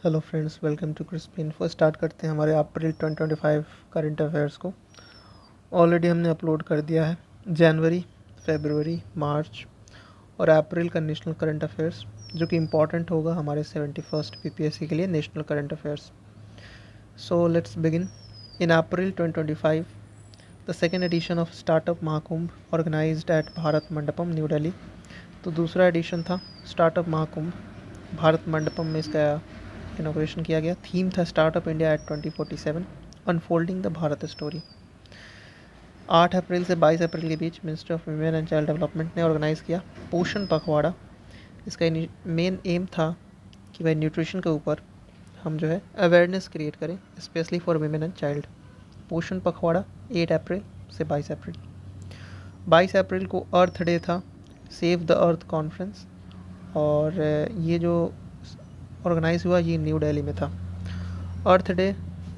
Hello friends, welcome to crispy info. Start करते हैं हमारे अप्रैल 2025 करंट अफेयर्स को। ऑलरेडी हमने अपलोड कर दिया है जनवरी, फरवरी, मार्च और अप्रैल का नेशनल करंट अफेयर्स, जो कि इम्पॉर्टेंट होगा हमारे 71st पीपीएससी के लिए national current affairs. So let's begin. In April 2025 the second edition of startup Mahakumbh organised at Bharat Mandapam, New Delhi. तो दूसरा एडिशन था स्टार्टअप महाकुंभ, भारत मंडपम में इसका इनॉग्रेशन किया गया। थीम था startup India at 2047, unfolding the Bharat story. 8 अप्रैल से 22 अप्रैल के बीच ministry of women and child development ने ऑर्गेनाइज़ किया पोषण पखवाड़ा। इसका मेन एम था कि भाई न्यूट्रिशन के ऊपर हम जो है अवेयरनेस क्रिएट करें, specially for women and child. पोषण पखवाड़ा 8 अप्रैल से 22 अप्रैल। 22 अप्रैल को अर्थ डे था, सेव द अर्थ कॉन्फ्रेंस, और ये जो ऑर्गेनाइज़ हुआ ये न्यू दिल्ली में था। अर्थ डे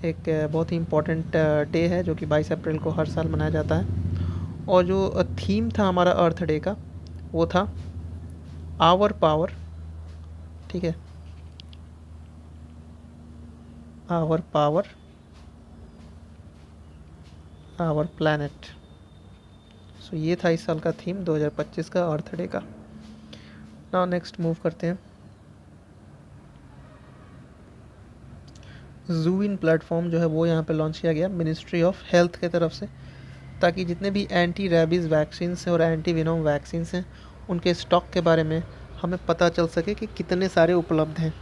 एक बहुत ही इम्पोर्टेंट डे है जो कि 22 अप्रैल को हर साल मनाया जाता है। और जो थीम था हमारा अर्थ डे का वो था आवर पावर, ठीक है, आवर पावर आवर प्लैनेट। सो ये था इस साल का थीम 2025 का अर्थ डे का। नाउ नेक्स्ट मूव करते हैं। जू इन प्लेटफॉर्म जो है वो यहाँ पे लॉन्च किया गया मिनिस्ट्री ऑफ हेल्थ के तरफ से, ताकि जितने भी एंटी रेबीज़ वैक्सीन हैं और एंटी विनोम वैक्सीन हैं उनके स्टॉक के बारे में हमें पता चल सके कि कितने सारे उपलब्ध हैं।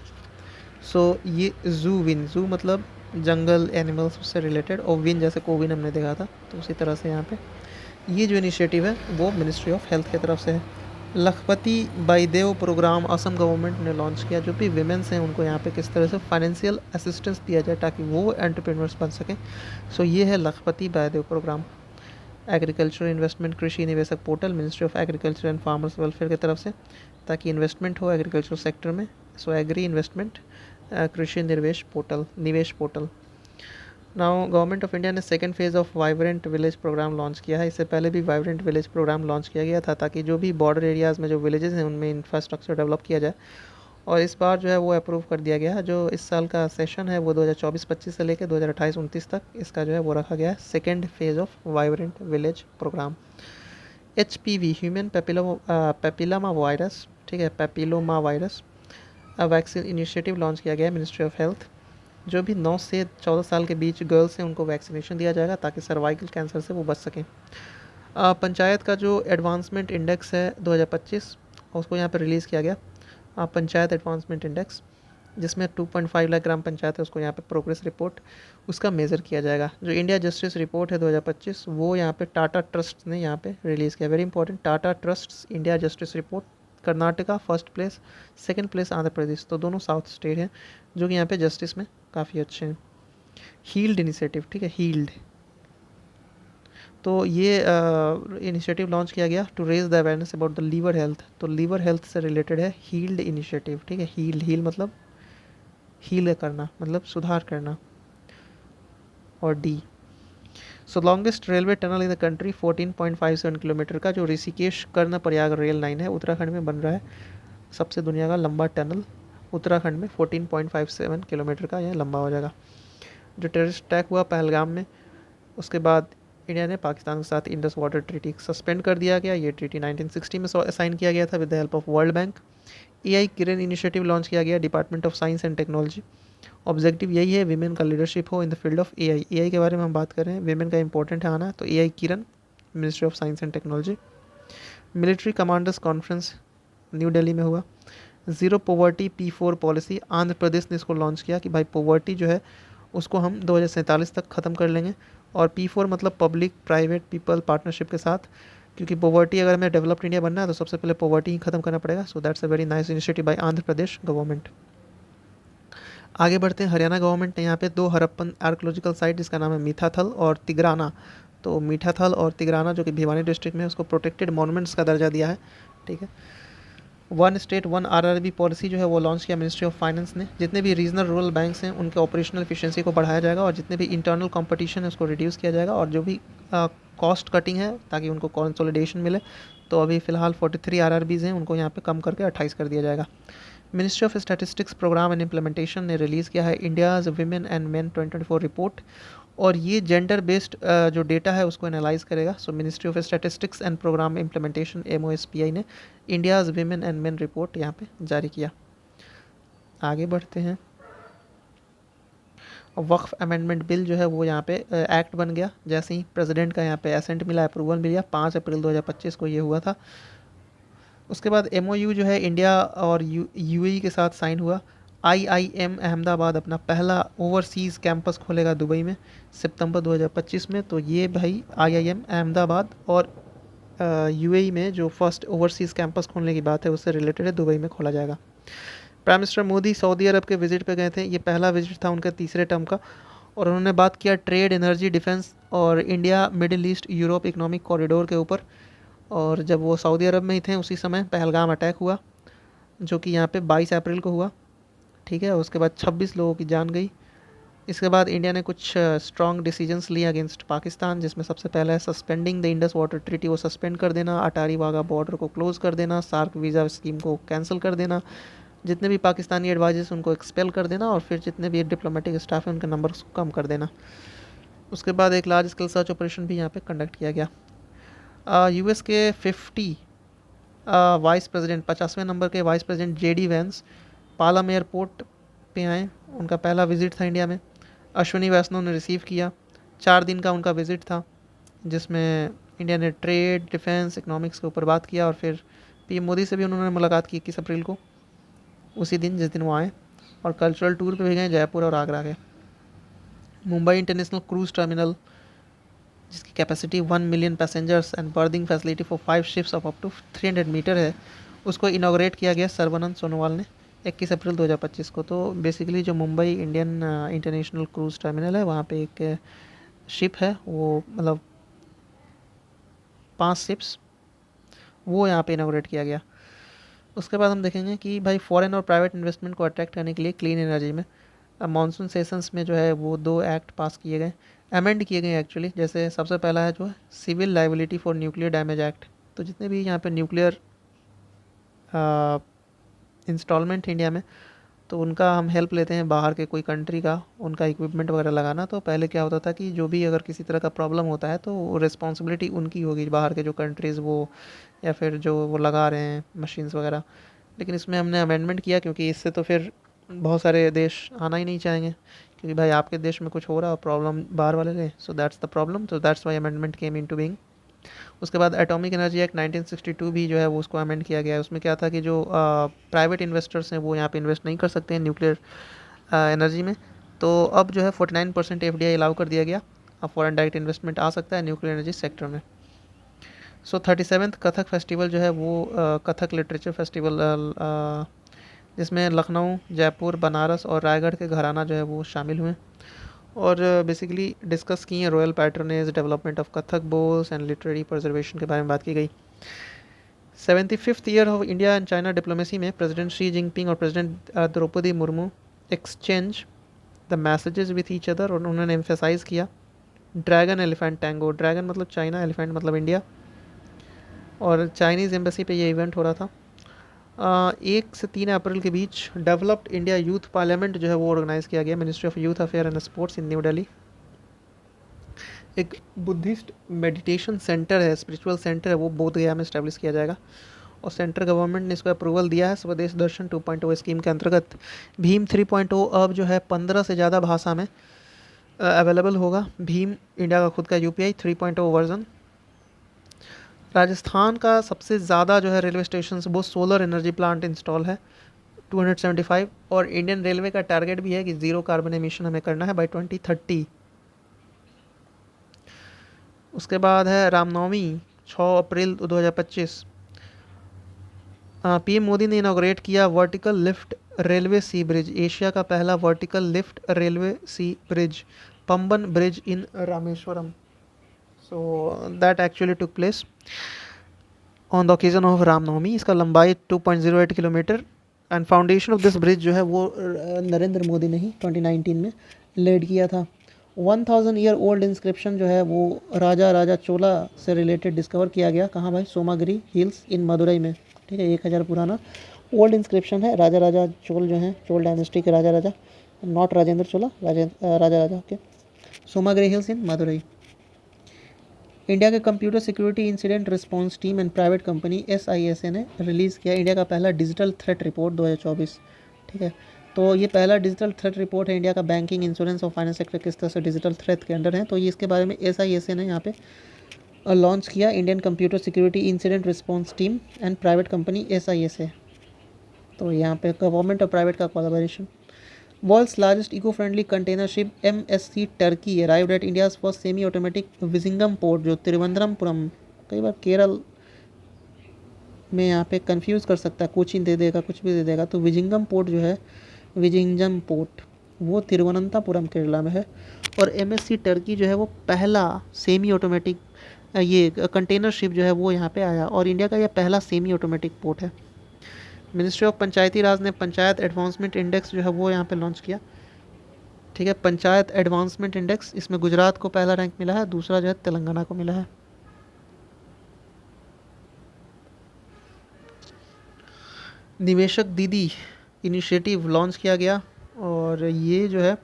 सो ये जू विन, जू मतलब जंगल एनिमल्स से रिलेटेड, और विन जैसे कोविन हमने देखा था, तो उसी तरह से यहाँ पे ये जो इनिशिएटिव है वो मिनिस्ट्री ऑफ हेल्थ की तरफ से है। लखपति बाईदेव प्रोग्राम असम गवर्नमेंट ने लॉन्च किया, जो भी विमेंस हैं उनको यहाँ पे किस तरह से फाइनेंशियल असिस्टेंस दिया जाए ताकि वो एंटरप्रेन्योर्स बन सकें। सो ये है लखपति बाईदेव प्रोग्राम। एग्रीकल्चर इन्वेस्टमेंट कृषि निवेशक portal ministry of agriculture and farmers welfare की तरफ से, ताकि इन्वेस्टमेंट हो एग्रीकल्चर सेक्टर में। सो agree investment Krishi Nivesh portal. Now government of India ने second phase of vibrant village programme launch किया है। इससे पहले भी वाइब्रेंट विलेज प्रोग्राम लॉन्च किया गया था ताकि जो भी बॉर्डर एरियाज़ में जो विलेजेस हैं उनमें इंफ्रास्ट्रक्चर डेवलप किया जाए, और इस बार जो है वो अप्रूव कर दिया गया है। जो इस साल का सेशन है वो 2024-25 से लेकर 2028-29 तक इसका जो है वो रखा गया है, second phase of vibrant village programme. HPV human papilloma virus, ठीक है, papilloma virus vaccine initiative launch किया गया है मिनिस्ट्री ऑफ हेल्थ। जो भी 9 से 14 साल के बीच गर्ल्स हैं उनको वैक्सीनेशन दिया जाएगा ताकि सर्वाइकल कैंसर से वो बच सकें। पंचायत का जो एडवांसमेंट इंडेक्स है 2025 उसको यहाँ पर रिलीज़ किया गया, पंचायत एडवांसमेंट इंडेक्स, जिसमें 2.5 लाख ग्राम पंचायत है उसको यहाँ पे प्रोग्रेस रिपोर्ट उसका मेज़र किया जाएगा। जो इंडिया जस्टिस रिपोर्ट है 2025 वो यहाँ पे टाटा ट्रस्ट ने यहाँ पे रिलीज़ किया। Very important, Tata trust India justice report. Karnataka first place, second place Andhra Pradesh, तो दोनों साउथ स्टेट हैं जो कि यहाँ पे जस्टिस में काफ़ी अच्छे हैं। हील्ड इनिशिएटिव, ठीक है, हील्ड, तो ये इनिशिएटिव लॉन्च किया गया to raise the awareness about the liver health. तो लीवर हेल्थ से रिलेटेड है हील्ड इनिशिएटिव, ठीक है। हील मतलब हील करना, मतलब सुधार करना। और D, so longest railway tunnel in the country 14.57 kilometre का जो ऋषिकेश कर्ण प्रयाग रेल लाइन है उत्तराखंड में बन रहा है। सबसे दुनिया का लंबा टनल उत्तराखंड में 14.57 किलोमीटर का यह लंबा हो जाएगा। जो टेररिस्ट अटैक हुआ पहलगाम में, उसके बाद इंडिया ने पाकिस्तान के साथ इंडस वाटर ट्रीटी सस्पेंड कर दिया गया। ये ट्रीटी 1960 में साइन किया गया था with the help of world bank. AI Kiran initiative launch किया गया department of science and technology. Objective यही है विमेन का लीडरशिप हो in the field of AI के बारे में हम बात कर रहे हैं, विमेन का इंपॉर्टेंट है आना, तो AI Kiran, ministry of science and technology. Military commanders conference new Delhi में हुआ। Zero poverty P4 policy, Andhra Pradesh ने इसको लॉन्च किया कि भाई पोवर्टी जो है उसको हम 2047 तक ख़त्म कर लेंगे। और P4 मतलब पब्लिक प्राइवेट पीपल पार्टनरशिप के साथ, क्योंकि पोवर्टी अगर हमें डेवलप्ड इंडिया बनना है तो सबसे पहले पोवर्टी ही ख़त्म करना पड़ेगा। So that's a very nice initiative by Andhra Pradesh government. आगे बढ़ते हैं, हरियाणा गवर्नमेंट ने यहाँ पे 2 हड़प्पन आर्कोलॉजिकल साइट जिसका नाम है मीठाथल और तिगराना, तो मीठाथल और तिगराना जो कि भिवानी डिस्ट्रिक्ट में है उसको प्रोटेक्टेड मॉन्यूमेंट्स का दर्जा दिया है, ठीक है। One state one RRB policy जो है वो लॉन्च किया मिनिस्ट्री ऑफ फाइनेंस ने। जितने भी रीजनल रूरल बैंक्स हैं उनके ऑपरेशनल एफिशिएंसी को बढ़ाया जाएगा और जितने भी इंटरनल कंपटीशन है उसको रिड्यूस किया जाएगा, और जो भी कॉस्ट कटिंग है ताकि उनको कंसोलिडेशन मिले, तो अभी फ़िलहाल 43 RRBs हैं उनको यहाँ पे कम करके 28 कर दिया जाएगा। Ministry of statistics programme and implementation ने रिलीज़ किया है India's women and men 2024 report, और ये जेंडर बेस्ड जो डेटा है उसको एनालाइज करेगा। So ministry of statistics and programme implementation MOSPI ने India's women and men report यहाँ पे जारी किया। आगे बढ़ते हैं। वक्फ अमेंडमेंट बिल जो है वो यहाँ पे एक्ट बन गया, जैसे ही प्रेसिडेंट का यहाँ पे एसेंट मिला, अप्रूवल मिल गया, 5 अप्रैल 2025 को ये हुआ था। उसके बाद MOU जो है इंडिया और UAE के साथ साइन हुआ। IIM अहमदाबाद अपना पहला ओवरसीज़ कैंपस खोलेगा दुबई में सितंबर 2025 में। तो ये भाई IIM अहमदाबाद और UAE में जो फर्स्ट ओवरसीज़ कैंपस खोलने की बात है उससे रिलेटेड है, दुबई में खोला जाएगा। प्राइम मिनिस्टर मोदी सऊदी अरब के विजिट पे गए थे, ये पहला विजिट था उनका तीसरे टर्म का, और उन्होंने बात किया ट्रेड, एनर्जी, डिफेंस और India middle east Europe economic corridor के ऊपर। और जब वो सऊदी अरब में ही थे उसी समय पहलगाम अटैक हुआ, जो कि यहाँ पे 22 अप्रैल को हुआ, ठीक है। उसके बाद 26 लोगों की जान गई। इसके बाद इंडिया ने कुछ स्ट्रॉन्ग डिसीजंस लिए अगेंस्ट पाकिस्तान, जिसमें सबसे पहला है suspending the Indus water treaty, वो सस्पेंड कर देना, अटारी वाघा बॉर्डर को क्लोज कर देना, सार्क वीज़ा स्कीम को कैंसिल कर देना, जितने भी पाकिस्तानी एडवाइजर्स उनको एक्सपेल कर देना, और फिर जितने भी डिप्लोमेटिक स्टाफ है उनके नंबर को कम कर देना। उसके बाद एक लार्ज स्केल सर्च ऑपरेशन भी यहाँ पे कंडक्ट किया गया। US के 50 वाइस प्रेसिडेंट, 50वें नंबर के vice president JD Vance Palam airport पे आए, उनका पहला विज़िट था इंडिया में। अश्विनी वैष्णव ने रिसीव किया, 4 दिन का उनका विज़िट था, जिसमें इंडिया ने ट्रेड, डिफेंस, इकोनॉमिक्स के ऊपर बात किया, और फिर PM मोदी से भी उन्होंने मुलाकात की 21 अप्रैल को, उसी दिन जिस दिन वो आए। और कल्चरल टूर पे भी गए, जयपुर और आगरा गए। मुंबई इंटरनेशनल क्रूज टर्मिनल, जिसकी capacity 1 million passengers and berthing facility for 5 ships of up to 300 metre है, उसको इनॉग्रेट किया गया सर्बानंद सोनोवाल ने 21 अप्रैल 2025 को। तो बेसिकली जो Mumbai Indian international cruise terminal है, वहाँ पे एक शिप है, वो मतलब 5 शिप्स, वो यहाँ पे इनॉग्रेट किया गया। उसके बाद हम देखेंगे कि भाई फॉरेन और प्राइवेट इन्वेस्टमेंट को अट्रैक्ट करने के लिए क्लीन एनर्जी में मानसून सेशंस में जो है वो 2 एक्ट पास किए गए, अमेंड किए गए एक्चुअली। जैसे सबसे पहला है जो है civil liability for nuclear damage act. तो जितने भी यहाँ पे न्यूक्लियर इंस्टॉलमेंट इंडिया में, तो उनका हम हेल्प लेते हैं बाहर के कोई कंट्री का, उनका इक्विपमेंट वगैरह लगाना। तो पहले क्या होता था कि जो भी अगर किसी तरह का प्रॉब्लम होता है तो रिस्पॉन्सिबिलिटी उनकी होगी, बाहर के जो कंट्रीज़ वो या फिर जो वो लगा रहे हैं मशीन्स वगैरह। लेकिन इसमें हमने अमेंडमेंट किया, क्योंकि इससे तो फिर बहुत सारे देश आना ही नहीं चाहेंगे, क्योंकि भाई आपके देश में कुछ हो रहा है और प्रॉब्लम बाहर वाले रहे। सो दैट्स द प्रॉब्लम, तो that's why amendment came into being. उसके बाद एटॉमिक एनर्जी एक्ट 1962 भी जो है वो उसको अमेंड किया गया है। उसमें क्या था कि जो प्राइवेट इन्वेस्टर्स हैं वो यहाँ पे इन्वेस्ट नहीं कर सकते हैं न्यूक्लियर एनर्जी में। तो अब जो है 49% FDI अलाउ कर दिया गया, अब फॉरेन डायरेक्ट इन्वेस्टमेंट आ सकता है न्यूक्लियर एनर्जी सेक्टर में। सो 37th कथक फेस्टिवल जो है वो कथक लिटरेचर फेस्टिवल, जिसमें लखनऊ, जयपुर, बनारस और रायगढ़ के घराना जो है वो शामिल हुए, और बेसिकली डिस्कस की है royal patronage, development of Kathak bols and literary preservation के बारे में बात की गई। 75th year of India and China diplomacy में प्रेसिडेंट शी जिनपिंग और president Droupadi Murmu exchange the messages with each other, और उन्होंने एम्फेसाइज किया ड्रैगन एलिफेंट टैंगो। ड्रैगन मतलब चाइना, एलिफेंट मतलब इंडिया, और चाइनीज़ एम्बेसी पे ये इवेंट हो रहा था। 1 से 3 अप्रैल के बीच डेवलप्ड इंडिया यूथ पार्लियामेंट जो है वो ऑर्गेनाइज़ किया गया ministry of youth affair and sports in new Delhi. एक बुद्धिस्ट मेडिटेशन सेंटर है, स्पिरिचुअल सेंटर है, वो बोध गया में इस्टेब्लिश किया जाएगा, और सेंट्रल गवर्नमेंट ने इसको अप्रूवल दिया है स्वदेश दर्शन 2.0 स्कीम के अंतर्गत। भीम 3.0 अब जो है 15 से ज़्यादा भाषा में अवेलेबल होगा। भीम इंडिया का खुद का UPI 3.0 वर्जन। राजस्थान का सबसे ज़्यादा जो है रेलवे स्टेशन वो सोलर एनर्जी प्लांट इंस्टॉल है 275, और इंडियन रेलवे का टारगेट भी है कि 0 कार्बन एमिशन हमें करना है बाय 2030। उसके बाद है रामनवमी 6 अप्रैल 2025। PM मोदी ने इनॉग्रेट किया vertical lift railway sea bridge, Asia का पहला vertical lift railway sea bridge, Pamban bridge in Rameswaram. So that actually took place on the occasion of Ramnavami. इसका लंबाई 2.08 kilometre, and foundation of this bridge जो है वो नरेंद्र मोदी ने ही 2019 में लेड किया था। 1000 ईयर ओल्ड इंस्क्रिप्शन जो है वो राजा चोला से रिलेटेड डिस्कवर किया गया, कहाँ भाई, सोमागिरी हिल्स इन मदुरई में, ठीक है, 1000 पुराना। ओल्ड इंस्क्रिप्शन है, राजा राजा चोल जो हैं, चोल डायनेस्टी के राजा राजा, नॉट राजेंद्र चोला, राजा राजा ओके। सोमाग्रे हिल्स इन मदुरई। इंडिया के computer security incident response team and private company SISA ने रिलीज़ किया इंडिया का पहला डिजिटल थ्रेट रिपोर्ट 2024। ठीक है, तो ये पहला डिजिटल थ्रेट रिपोर्ट है इंडिया का। बैंकिंग, इंश्योरेंस और फाइनेंस सेक्टर किस तरह से डिजिटल थ्रेट के अंडर है, तो ये इसके बारे में SISA ने यहाँ पे लॉन्च किया, Indian computer security incident response team and private company SISA। तो यहाँ पे गवर्नमेंट और प्राइवेट का collaboration. World's largest eco friendly container ship MSC Turkey arrived at India's first semi automatic Vizhinjam port, जो तिरुवनंतपुरम, कई बार केरल में यहाँ पे कंफ्यूज कर सकता है, कोचिन दे देगा, कुछ भी दे देगा। तो विजिंगम पोर्ट जो है, विजिंगम पोर्ट, वो तिरुवनंतपुरम केरला में है। और MSC टर्की जो है वो पहला सेमी ऑटोमेटिक ये कंटेनर शिप जो है वो यहाँ पे आया, और इंडिया का यह पहला सेमी ऑटोमेटिक पोर्ट है। मिनिस्ट्री ऑफ पंचायती राज ने पंचायत एडवांसमेंट इंडेक्स जो है वो यहाँ पे लॉन्च किया। ठीक है, पंचायत एडवांसमेंट इंडेक्स, इसमें गुजरात को पहला रैंक मिला है, दूसरा जो है तेलंगाना को मिला है। निवेशक दीदी इनिशिएटिव लॉन्च किया गया, और ये जो है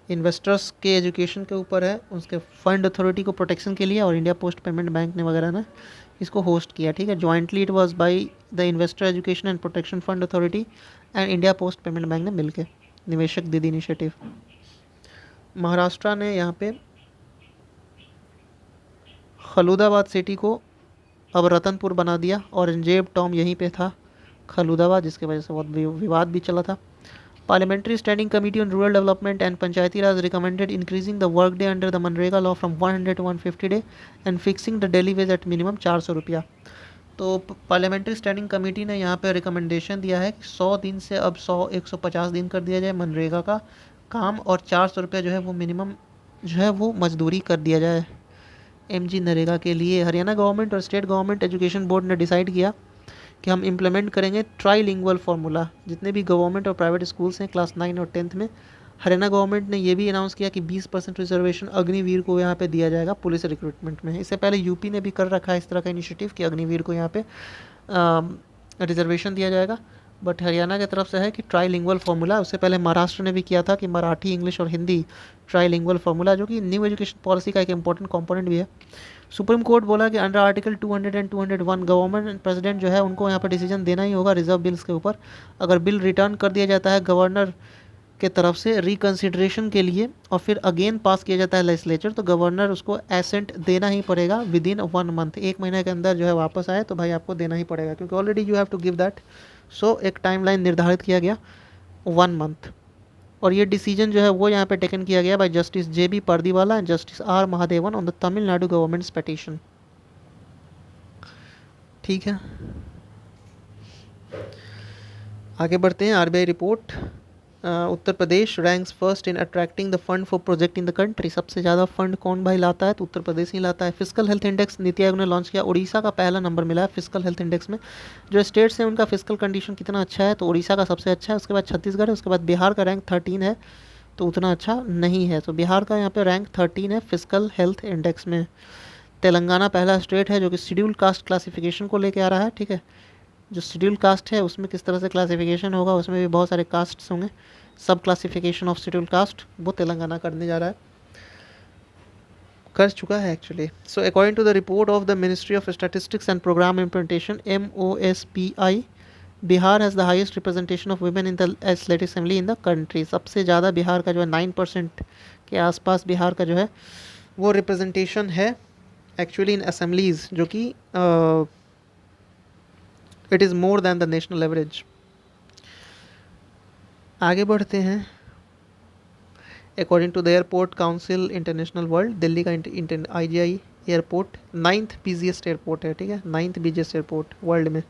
इन्वेस्टर्स के एजुकेशन के ऊपर है, उसके फंड अथॉरिटी को प्रोटेक्शन के लिए, और इंडिया पोस्ट पेमेंट बैंक ने वगैरह ने इसको होस्ट किया। ठीक है, jointly it was by the investor education and protection fund authority and India post payment bank ने मिलकर निवेशक दीदी इनिशिएटिव। महाराष्ट्र ने यहाँ पे खलूदाबाद सिटी को अब रतनपुर बना दिया, औरंगजेब टॉम यहीं पे था खलूदाबाद, जिसकी वजह से बहुत विवाद भी चला था। Parliamentary standing committee on rural development and Panchayati Raj recommended increasing the work day under the MNREGA law from 100 to 150 day and fixing the daily veg at minimum 400 रुपया। तो पार्लियामेंट्री स्टैंडिंग कमेटी ने यहाँ पे रिकमेंडेशन दिया है कि 100 दिन से अब 150 दिन कर दिया जाए मनरेगा का काम, और 400 रुपया जो है वो मिनिमम जो है वो मजदूरी कर दिया जाए MG नरेगा के लिए। हरियाणा गवर्नमेंट और स्टेट गवर्नमेंट एजुकेशन बोर्ड ने डिसाइड किया कि हम इम्प्लीमेंट करेंगे ट्राईलिंगुअल फार्मूला। जितने भी गवर्नमेंट और प्राइवेट स्कूल्स हैं क्लास 9 और 10th में, हरियाणा गवर्नमेंट ने ये भी अनाउंस किया कि 20% रिजर्वेशन अग्निवीर को यहाँ पे दिया जाएगा पुलिस रिक्रूटमेंट में। इससे पहले यूपी ने भी कर रखा है इस तरह का इनिशिएटिव कि अग्निवीर को यहाँ पे रिजर्वेशन दिया जाएगा, बट हरियाणा की तरफ से है कि ट्राईलिंगुअल फार्मूला। उससे पहले महाराष्ट्र ने भी किया था कि मराठी, इंग्लिश और हिंदी ट्राईलिंगुअल फार्मूला, जो कि न्यू एजुकेशन पॉलिसी का एक इंपॉर्टेंट कंपोनेंट भी है। सुप्रीम कोर्ट बोला कि under article 200 and 201 government and president जो है उनको यहाँ पर डिसीजन देना ही होगा रिजर्व बिल्स के ऊपर। अगर बिल रिटर्न कर दिया जाता है गवर्नर के तरफ से रिकन्सिडरेशन के लिए और फिर अगेन पास किया जाता है लेजिस्लेचर, तो गवर्नर उसको एसेंट देना ही पड़ेगा विद इन 1 मंथ। 1 महीने के अंदर जो है वापस आए तो भाई आपको देना ही पड़ेगा, क्योंकि already you have to give that. So एक टाइमलाइन निर्धारित किया गया 1 मंथ, और ये डिसीजन जो है वो यहाँ पे टेकन किया गया bye justice JB Pardiwala and justice R Mahadevan on the Tamil Nadu governments petition. ठीक है, आगे बढ़ते हैं। RBI report, Uttar Pradesh ranks first in attracting the fund for project in the country. सबसे ज़्यादा फंड कौन भाई लाता है, तो उत्तर प्रदेश ही लाता है। Physical health index NITI Aayog ने लॉन्च किया, उड़ीसा का पहला नंबर मिला है फिजिकल हेल्थ इंडेक्स में। जो स्टेट्स हैं उनका फिजिकल कंडीशन कितना अच्छा है, तो उड़ीसा का सबसे अच्छा है, उसके बाद छत्तीसगढ़ है, उसके बाद बिहार का रैंक 13 है, तो उतना अच्छा नहीं है। तो बिहार का यहाँ पर रैंक 13 है फिजिकल हेल्थ इंडेक्स में। तेलंगाना पहला स्टेट है जो कि शेड्यूल कास्ट क्लासिफिकेशन को लेके आ रहा है। ठीक है, जो शेड्यूल कास्ट है उसमें किस तरह से क्लासिफिकेशन होगा, उसमें भी बहुत सारे कास्ट्स होंगे, सब क्लासिफिकेशन ऑफ शेड्यूल कास्ट, वो तेलंगाना करने जा रहा है, कर चुका है actually. So according to the report of the ministry of statistics and programme implementation MOSPI, Bihar has the highest representation of women in the legislative assembly in the country. सबसे ज़्यादा बिहार का जो है 9% के आसपास बिहार का जो है वो रिप्रेजेंटेशन है एक्चुअली इन असेंबलीज, जो कि it is more than the national average. आगे बढ़ते हैं। According to the airport council international world, Delhi का IGI airport 9th busiest airport है। ठीक है, 9th बिजिएस्ट एयरपोर्ट वर्ल्ड में।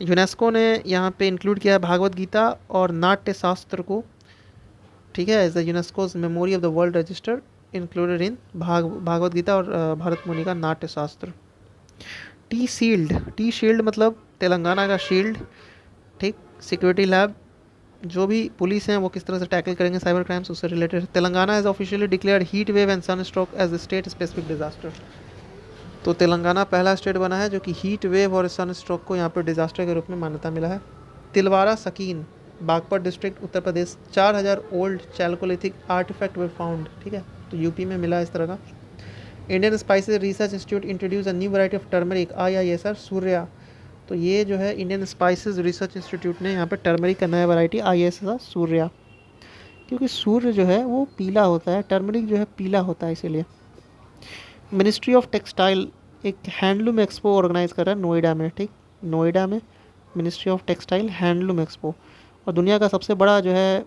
यूनेस्को ने यहाँ पे इंक्लूड किया है भागवत गीता और नाट्य शास्त्र को, ठीक है, as the UNESCO's memory of the world register included in Bhagavad Gita और भारत मुनि का नाट्य शास्त्र। टी शील्ड मतलब तेलंगाना का शील्ड। ठीक, सिक्योरिटी लैब, जो भी पुलिस हैं वो किस तरह से टैकल करेंगे साइबर क्राइम्स, उससे related. Telangana has officially declared heat wave and sunstroke as the state specific disaster. तो तेलंगाना पहला स्टेट बना है जो कि हीट वेव और सन स्ट्रोक को यहाँ पर डिजास्टर के रूप में मान्यता मिला है। Tilwara सकीन Baghpat district Uttar Pradesh 4000 old Chalcolithic artefact वे फाउंड, ठीक है, तो यूपी में मिला इस तरह का। Indian spices research institute introduce a new variety of turmeric IISR Surya, तो ये जो है इंडियन स्पाइसेस रिसर्च इंस्टीट्यूट ने यहाँ पे टर्मरिक का नया वैरायटी IISR सूर्या, क्योंकि सूर्य जो है वो पीला होता है, टर्मरिक जो है पीला होता है इसीलिए। मिनिस्ट्री ऑफ टेक्सटाइल एक हैंडलूम एक्सपो ऑर्गेनाइज कर रहा है नोएडा में, ठीक, नोएडा में ministry of textile handloom expo. और दुनिया का सबसे बड़ा जो है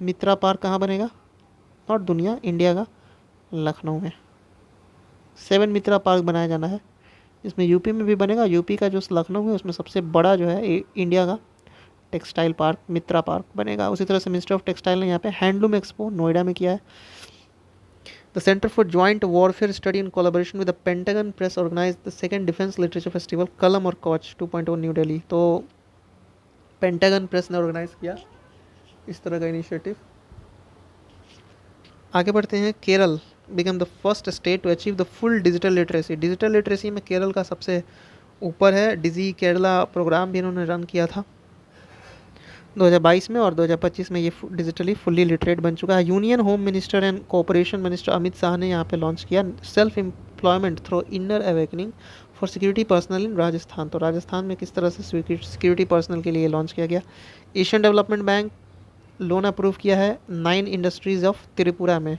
मित्रा पार्क कहाँ बनेगा, और दुनिया इंडिया का लखनऊ में 7 मित्रा पार्क बनाया जाना है, इसमें यूपी में भी बनेगा। यूपी का जो लखनऊ है उसमें सबसे बड़ा जो है इंडिया का टेक्सटाइल पार्क मित्रा पार्क बनेगा। उसी तरह से मिनिस्ट्री ऑफ टेक्सटाइल ने यहाँ पे हैंडलूम एक्सपो नोएडा में किया है। The centre for joint warfare study in collaboration with the pentagon press organise the second defence literature festival Kalam और कॉच 2.0 न्यू दिल्ली, तो पेंटागन प्रेस ने ऑर्गेनाइज किया इस तरह का इनिशिएटिव। आगे बढ़ते हैं। Kerala become the first state to achieve the full digital literacy, digital literacy में केरल का सबसे ऊपर है। डिजी केरला प्रोग्राम भी इन्होंने रन किया था 2022 में, और 2025 में ये डिजिटली फुल्ली लिटरेट बन चुका है। Union home minister and cooperation minister Amit Shah ने यहाँ पे लॉन्च किया self employment through inner awakening for security personnel in Rajasthan, तो राजस्थान में किस तरह से सिक्योरिटी पर्सनल के लिए लॉन्च किया गया। Asian development bank loan approve किया है 9 इंडस्ट्रीज़ ऑफ त्रिपुरा में,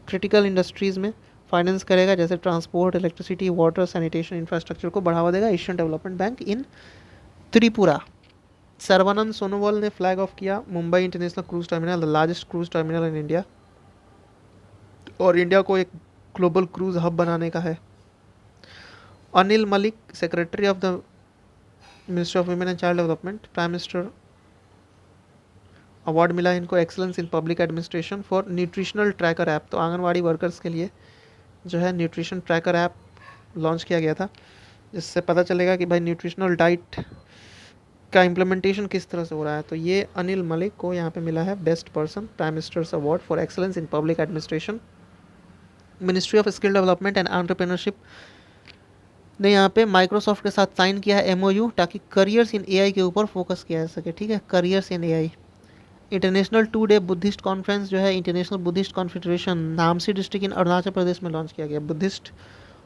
क्रिटिकल इंडस्ट्रीज़ में फाइनेंस करेगा, जैसे transport, electricity, water, sanitation infrastructure को बढ़ावा देगा एशियन डेवलपमेंट बैंक इन त्रिपुरा। सर्बानंद सोनोवाल ने फ्लैग ऑफ किया Mumbai international cruise terminal, the largest cruise terminal in India, और इंडिया को एक ग्लोबल क्रूज हब बनाने का है। Anil Malik secretary of the ministry of women and child development, prime minister award मिला इनको excellence in public administration for nutritional tracker app, तो anganwadi workers के लिए जो है न्यूट्रिशन ट्रैकर ऐप लॉन्च किया गया था, जिससे पता चलेगा कि भाई न्यूट्रिशनल डाइट का इम्प्लीमेंटेशन किस तरह से हो रहा है। तो ये अनिल मलिक को यहाँ पे मिला है best person prime ministers award for excellence in public administration. Ministry of skill development and entrepreneurship ने यहाँ पे माइक्रोसॉफ्ट के साथ साइन किया है MOU, ताकि करियर्स इन AI के ऊपर फोकस किया जा सके, ठीक है, करियर्स इन AI। इंटरनेशनल 2-डे बुद्धिस्ट कॉन्फ्रेंस जो है international Buddhist confederation Namsai district in Arunachal Pradesh में लॉन्च किया गया। Buddhist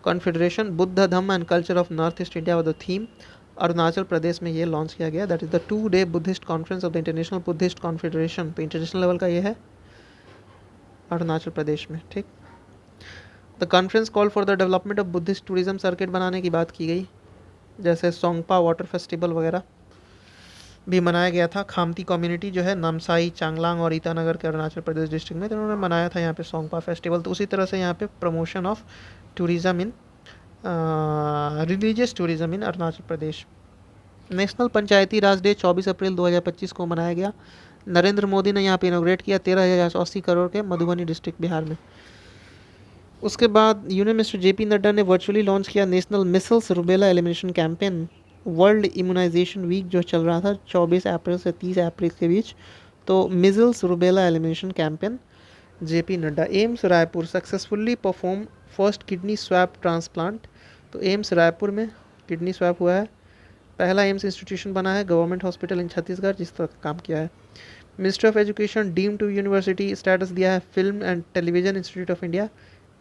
confederation Buddha Dhamma and culture of north east India was the theme, Arunachal Pradesh में ये लॉन्च किया गया। दैट इज द 2-डे Buddhist conference of the international Buddhist confederation, तो इंटरनेशनल लेवल का ये है अरुणाचल प्रदेश में, ठीक। The conference call for the development of Buddhist tourism circuit बनाने की बात की गई, जैसे सोंगपा वाटर फेस्टिवल वगैरह भी मनाया गया था। खामती कम्युनिटी जो है नामसाई, चांगलांग और ईटानगर के अरुणाचल प्रदेश डिस्ट्रिक्ट में, तो उन्होंने मनाया था यहाँ पे सोंगपा फेस्टिवल। तो उसी तरह से यहाँ पे promotion of tourism in religious tourism in Arunachal Pradesh. National Panchayati Raj day 24 अप्रैल 2025 को मनाया गया। नरेंद्र मोदी ने यहाँ पे इनोग्रेट किया 13,080 करोड़ के मधुबनी डिस्ट्रिक्ट बिहार में। उसके बाद यूनियन मिनिस्टर JP नड्डा ने वर्चुअली लॉन्च किया national measles rubella elimination campaign. World immunisation week जो चल रहा था 24 अप्रैल से 30 अप्रैल के बीच, तो measles rubella elimination campaign JP Nadda. AIIMS Raipur successfully perform first kidney swap transplant, तो एम्स रायपुर में किडनी स्वैप हुआ है, पहला एम्स इंस्टीट्यूशन बना है गवर्नमेंट हॉस्पिटल इन छत्तीसगढ़ जिस तरह काम किया है। Ministry of education deem to university status दिया है film and television institute of India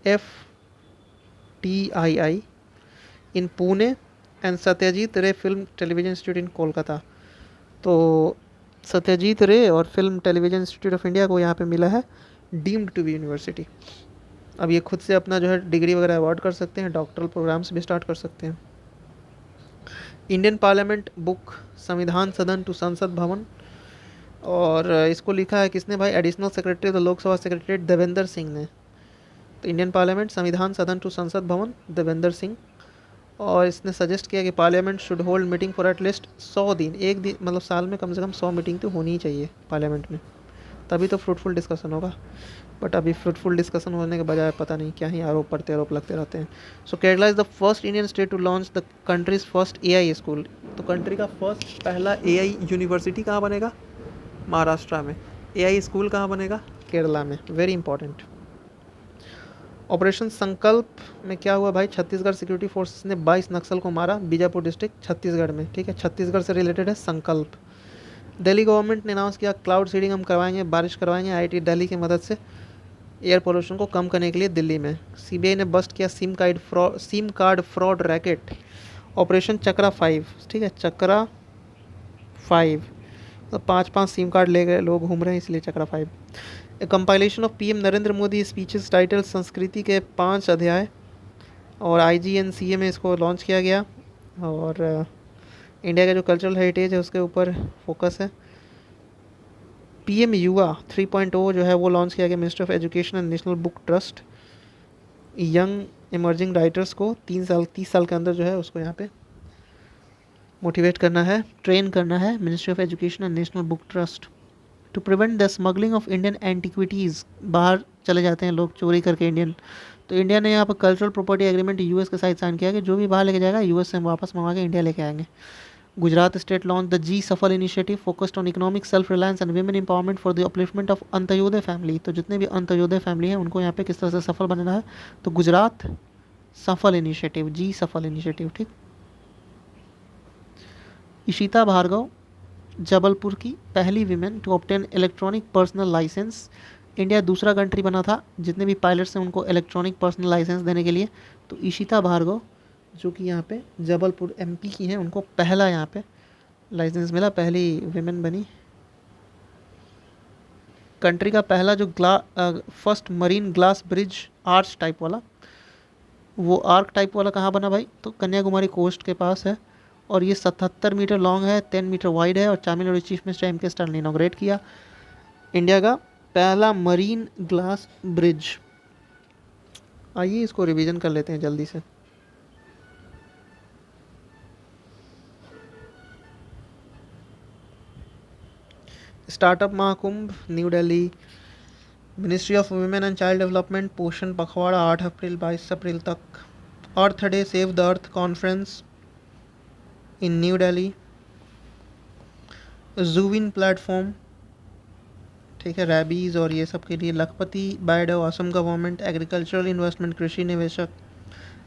FTII in Pune and Satyajit Ray film television institute in Kolkata, तो सत्यजीत रे और film television institute of India को यहाँ पे मिला है डीम्ड टू बी यूनिवर्सिटी। अब ये खुद से अपना जो है डिग्री वगैरह अवार्ड कर सकते हैं, डॉक्टरल प्रोग्राम्स भी स्टार्ट कर सकते हैं। इंडियन पार्लियामेंट बुक संविधान सदन टू संसद भवन, और इसको लिखा है किसने भाई, additional secretary of the Lok Sabha secretariat Devendra Singh ने। तो इंडियन पार्लियामेंट संविधान सदन टू संसद भवन देवेंद्र सिंह, और इसने सजेस्ट किया कि parliament should hold meeting for at least 100 दिन, एक दिन मतलब साल में कम से कम 100 मीटिंग तो होनी ही चाहिए पार्लियामेंट में, तभी तो फ्रूटफुल डिस्कशन होगा। बट अभी फ्रूटफुल डिस्कशन होने के बजाय पता नहीं क्या ही आरोप प्रत्यारोप लगते रहते हैं। So Kerala is the first Indian state to launch the country's first AI school, तो कंट्री का फर्स्ट पहला AI यूनिवर्सिटी कहाँ बनेगा, महाराष्ट्र में। AI स्कूल कहाँ बनेगा, केरला में, वेरी इंपॉर्टेंट। ऑपरेशन संकल्प में क्या हुआ भाई, छत्तीसगढ़ सिक्योरिटी फोर्सेस ने 22 नक्सल को मारा, बीजापुर डिस्ट्रिक्ट छत्तीसगढ़ में। ठीक है, छत्तीसगढ़ से रिलेटेड है संकल्प। दिल्ली गवर्नमेंट ने अनाउंस किया क्लाउड सीडिंग हम करवाएंगे, बारिश करवाएंगे आईआईटी दिल्ली की मदद से एयर पोल्यूशन को कम करने के लिए दिल्ली में। सीबीआई ने बस्ट किया SIM card fraud racket, operation Chakra 5। ठीक है, चक्रा 5, तो 5-5 सिम कार्ड ले गए लोग, घूम रहे हैं इसलिए Chakra 5। A compilation of PM Narendra Modi speeches title Sanskriti के 5 अध्याय, और IGNCA में इसको लॉन्च किया गया। और इंडिया का जो कल्चरल हेरिटेज है उसके ऊपर फोकस है। PM युवा 3.0 जो है वो लॉन्च किया गया ministry of education and national book trust. Young emerging writers को 30 साल के अंदर जो है उसको यहाँ पे मोटिवेट करना है, ट्रेन करना है, ministry of education and national book trust to prevent the smuggling of Indian antiquities. बाहर चले जाते हैं लोग चोरी करके इंडियन, तो इंडिया ने यहाँ पर कल्चरल प्रॉपर्टी एग्रीमेंट यूएस के साथ साइन किया कि जो भी बाहर लेके जाएगा यूएस से हम वापस मंगा के इंडिया लेके आएंगे। गुजरात स्टेट लॉन्च द जी सफल initiative focused on economic self reliance and women empowerment for the upliftment of Antyodaya family. तो जितने भी अंत्योदय फैमिली हैं उनको यहाँ पे किस तरह से सफल बनाना है, तो गुजरात सफल इनिशिएटिव, जी सफल इनिशिएटिव। ठीक, इशिता भार्गव जबलपुर की पहली women to obtain electronic personal licence. India दूसरा कंट्री बना था जितने भी पायलट्स हैं उनको इलेक्ट्रॉनिक पर्सनल लाइसेंस देने के लिए। तो इशिता भार्गव जो कि यहाँ पे जबलपुर MP की हैं, उनको पहला यहाँ पे लाइसेंस मिला, पहली विमेन बनी। कंट्री का पहला जो first marine glass bridge arch type वाला, वो आर्क टाइप वाला कहाँ बना भाई, तो कन्याकुमारी कोस्ट के पास है, और ये 77 मीटर लॉन्ग है, 10 मीटर वाइड है, और Tamil Nadu chief minister M.K. Stalin ने इनॉग्रेट किया इंडिया का पहला मरीन ग्लास ब्रिज। आइए इसको रिवीजन कर लेते हैं जल्दी से। Startup Mahakumbh new Delhi, ministry of women and child development Poshan Pakhwada 8 अप्रैल 22 अप्रैल तक। Earth day save the earth conference in new Delhi. जूविन प्लेटफॉर्म, ठीक है, रैबीज़ और ये सब के लिए। Lakhpati Baideo Assam government agricultural investment Krishi निवेशक।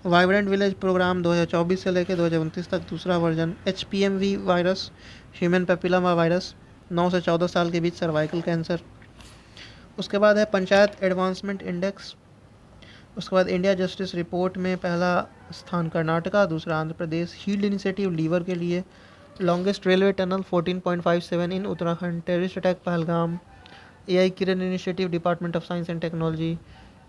वाइब्रेंट विलेज प्रोग्राम 2024 से लेकर 2029 तक दूसरा version. HPMV virus, human papilloma virus, 9 से 14 साल के बीच सर्वाइकल कैंसर। उसके बाद है पंचायत एडवांसमेंट इंडेक्स। उसके बाद इंडिया जस्टिस रिपोर्ट में पहला स्थान कर्नाटका, दूसरा आंध्र प्रदेश। हील्ड इनिशिएटिव लीवर के लिए। Longest railway tunnel 14.57 in Uttarakhand. Terrorist attack Pahalgam. AI Kiran initiative department of science and technology.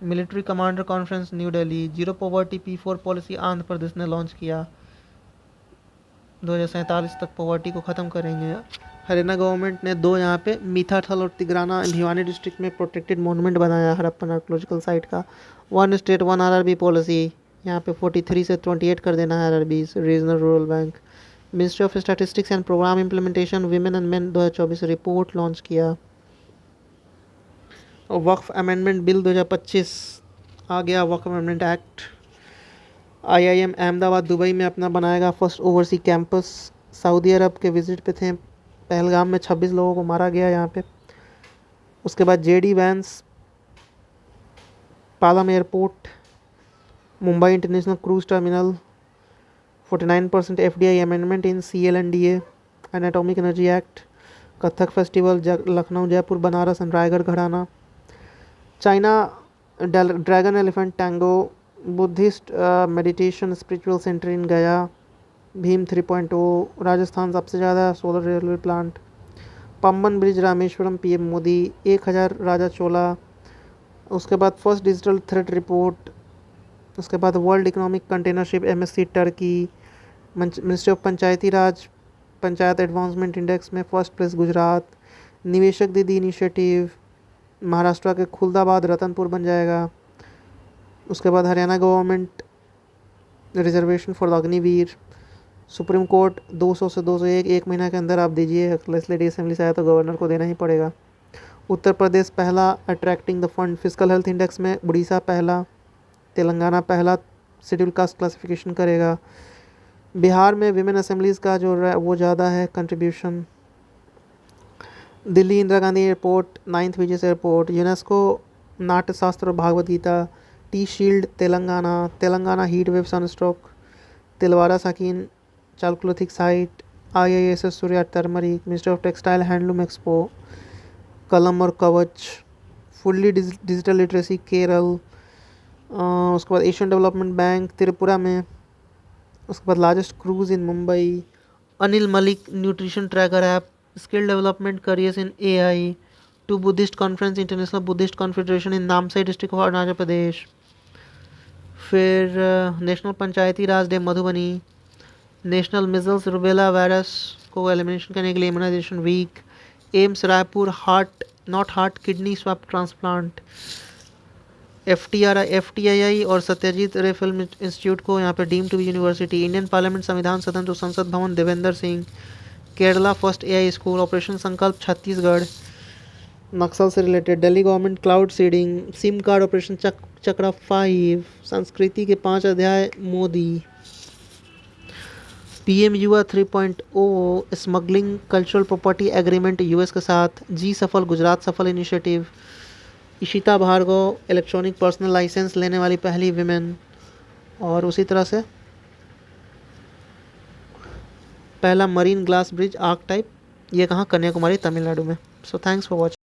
Military commander conference new Delhi. Zero poverty P4 policy Andhra Pradesh ने लॉन्च किया, 2047 तक पॉवर्टी को ख़त्म करेंगे। हरियाणा गवर्नमेंट ने 2 यहाँ पे मीठाथल और तिगराना भिवानी डिस्ट्रिक्ट में प्रोटेक्टेड मॉन्यूमेंट बनाया हड़प्पन आर्कोलॉजिकल साइट का। 1 स्टेट 1 RRB पॉलिसी, यहाँ पे 43 से 28 कर देना है RRBs। Regional rural bank. Ministry of statistics and programme implementation women and men 2024 report launch किया। वक्फ अमेंडमेंट बिल 2025 आ गया, Waqf amendment act. IIM Ahmedabad Dubai में अपना बनाएगा फर्स्ट ओवरसी कैंपस। सऊदी अरब के विजिट पे थे, पहलगाम में 26 लोगों को मारा गया यहाँ पे। उसके बाद JD Vance Palam airport, Mumbai international cruise terminal. 49% FDI amendment in CLNDA and atomic energy act. Kathak festival Lucknow, Jaipur, Banaras and Raigarh gharana. China dragon elephant tango, Buddhist meditation spiritual centre in Gaya. भीम 3.0, राजस्थान सबसे ज़्यादा solar railway plant. Pamban bridge Rameswaram PM Modi, 1000 Raja Chola. उसके बाद फर्स्ट डिजिटल थ्रेट रिपोर्ट। उसके बाद world economic container ship MSC Turkey. Ministry of Panchayati Raj panchayat advancement index में first place Gujarat. निवेशक दीदी इनिशिएटिव, महाराष्ट्र के खुलदाबाद रतनपुर बन जाएगा। उसके बाद Haryana government reservation for Agniveer. Supreme court 200 से 201 एक महीना के अंदर आप दीजिए, लेजिस्लेटिव असेंबली से आया तो गवर्नर को देना ही पड़ेगा। उत्तर प्रदेश पहला attracting the fund physical health index में। उड़ीसा पहला, तेलंगाना पहला शेड्यूल कास्ट क्लासिफिकेशन करेगा। बिहार में विमेन असेंबलीज़ का जो वो ज़्यादा है contribution. Delhi Indira Gandhi airport, 9th Vijay airport. UNESCO Natya Shastra और Bhagavad Gita, T shield Telangana, Telangana heat wave sunstroke, Tilwara साकिन chalcolithic site, IISS Surya turmeric, minister of textile handloom expo, Kalam और कवच, फुल्ली डिजिटल लिटरेसी केरल, उसके बाद एशियन डेवलपमेंट बैंक त्रिपुरा में, उसके बाद largest cruise in Mumbai, Anil Malik nutrition tracker app, skill development careers in AI, two Buddhist conference international Buddhist confederation in Namsai district of Arunachal Pradesh, फिर national Panchayati Raj day Madhubani, national measles rubella virus को elimination करने के लिए immunisation week, AIIMS Raipur heart not heart kidney swap transplant, FTII और Satyajit Ray film institute को यहाँ पे deem to be university, Indian parliament संविधान सदन तो Sansad Bhavan Devendra Singh, Kerala first AI school, operation Sankalp Chhattisgarh, Naxal से related Delhi government cloud seeding, SIM card operation Chakra 5, Sanskriti के 5 अध्याय Modi, PM Yuva 3.0, smuggling cultural property agreement US के साथ, G SAFAL Gujarat SAFAL initiative, Ishita Bhargava electronic personal licence लेने वाली पहली विमेन, और उसी तरह से पहला marine glass bridge arch type, ये कहाँ, कन्याकुमारी तमिलनाडु में। So thanks for watching.